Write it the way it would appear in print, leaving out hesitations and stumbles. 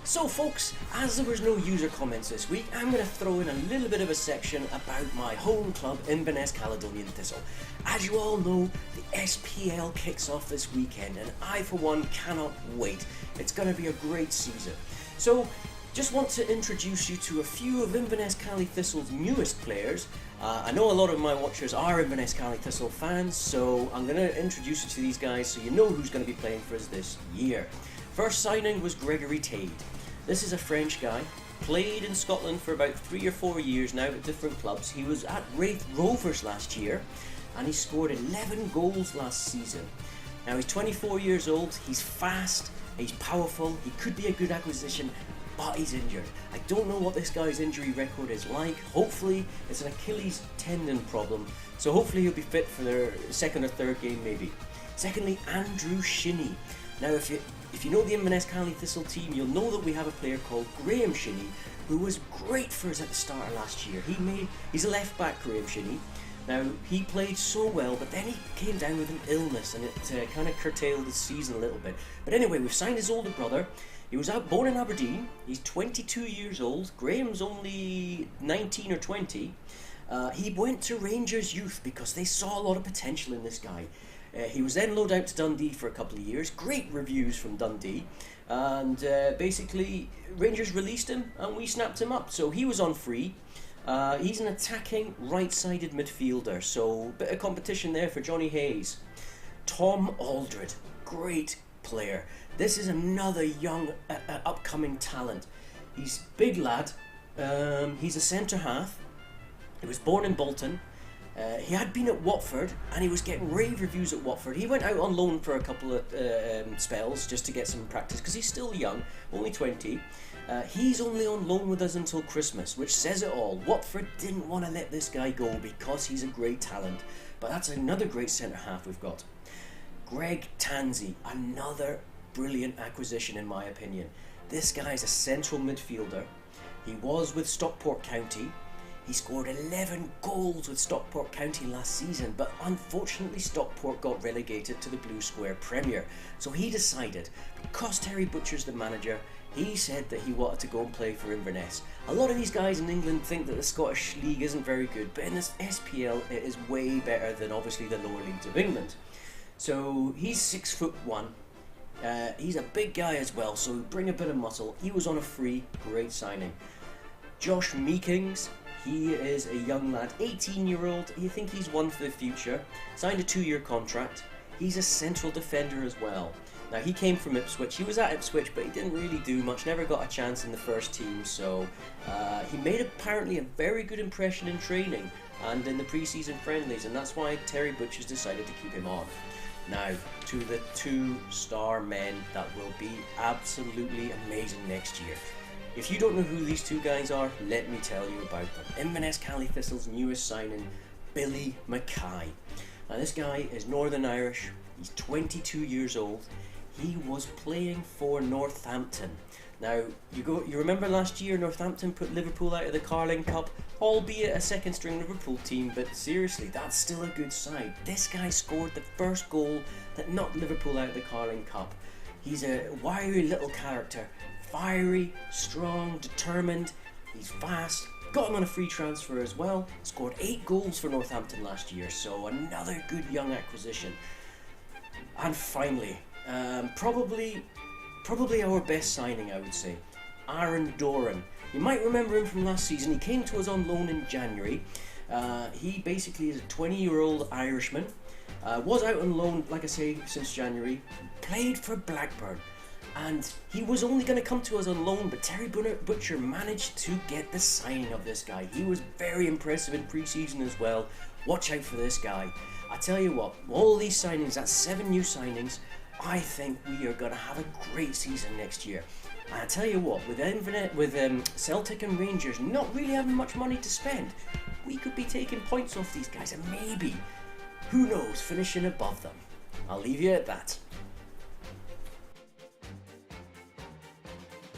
So folks, as there was no user comments this week, I'm going to throw in a little bit of a section about my home club, Inverness Caledonian Thistle. As you all know, the SPL kicks off this weekend and I for one cannot wait. It's going to be a great season. So, just want to introduce you to a few of Inverness Caledonian Thistle's newest players. I know a lot of my watchers are Inverness Caledonian Thistle fans, so I'm going to introduce you to these guys so you know who's going to be playing for us this year. First signing was Gregory Tade. This is a French guy, played in Scotland for about 3 or 4 years now at different clubs. He was at Wraith Rovers last year and he scored 11 goals last season. Now he's 24 years old, he's fast, he's powerful, he could be a good acquisition, but he's injured. I don't know what this guy's injury record is like. Hopefully it's an Achilles tendon problem, so hopefully he'll be fit for their second or third game maybe. Secondly, Andrew Shinney. Now if you know the Inverness Caledonian Thistle team, you'll know that we have a player called Graham Shinney who was great for us at the start of last year. He's a left back, Graham Shinney. Now he played so well, but then he came down with an illness and it kind of curtailed his season a little bit. But anyway, we've signed his older brother. He was born in Aberdeen. He's 22 years old. Graham's only 19 or 20. He went to Rangers Youth because they saw a lot of potential in this guy. He was then loaned out to Dundee for a couple of years. Great reviews from Dundee. And basically, Rangers released him and we snapped him up. So he was on free. He's an attacking right-sided midfielder. So bit of competition there for Johnny Hayes. Tom Aldred, great player. This is another young, upcoming talent. He's a big lad. He's a centre half. He was born in Bolton. He had been at Watford and he was getting rave reviews at Watford. He went out on loan for a couple of spells just to get some practice because he's still young, only 20. He's only on loan with us until Christmas, which says it all. Watford didn't want to let this guy go because he's a great talent. But that's another great centre half we've got. Greg Tansey, another brilliant acquisition in my opinion. This guy's a central midfielder. He was with Stockport County. He scored 11 goals with Stockport County last season, but unfortunately Stockport got relegated to the Blue Square Premier. So he decided, because Terry Butcher's the manager, he said that he wanted to go and play for Inverness. A lot of these guys in England think that the Scottish League isn't very good, but in this SPL it is way better than obviously the lower leagues of England. So he's 6'1". He's a big guy as well, so bring a bit of muscle. He was on a free, great signing. Josh Meekings. He is a young lad, 18-year-old. You think he's one for the future. Signed a 2-year contract. He's a central defender as well. Now he came from Ipswich. He was at Ipswich, but he didn't really do much. Never got a chance in the first team. So he made apparently a very good impression in training and in the pre-season friendlies, and that's why Terry Butcher's decided to keep him on. Now to the 2-star men that will be absolutely amazing next year. If you don't know who these two guys are, let me tell you about them. Inverness Caledonian Thistle's newest signing, Billy Mackay. Now this guy is Northern Irish, he's 22 years old. He was playing for Northampton. Now, you remember last year Northampton put Liverpool out of the Carling Cup, albeit a second string Liverpool team, but seriously, that's still a good side. This guy scored the first goal that knocked Liverpool out of the Carling Cup. He's a wiry little character. Fiery, strong, determined, he's fast, got him on a free transfer as well, scored 8 goals for Northampton last year, so another good young acquisition. And finally, probably our best signing I would say, Aaron Doran. You might remember him from last season. He came to us on loan in January. He basically is a 20-year-old Irishman, was out on loan, like I say, since January, played for Blackburn. And he was only going to come to us on loan, but Terry Butcher managed to get the signing of this guy. He was very impressive in pre-season as well. Watch out for this guy. I tell you what, all these signings, that's 7 new signings, I think we are going to have a great season next year. And I tell you what, with Celtic and Rangers not really having much money to spend, we could be taking points off these guys and maybe, who knows, finishing above them. I'll leave you at that.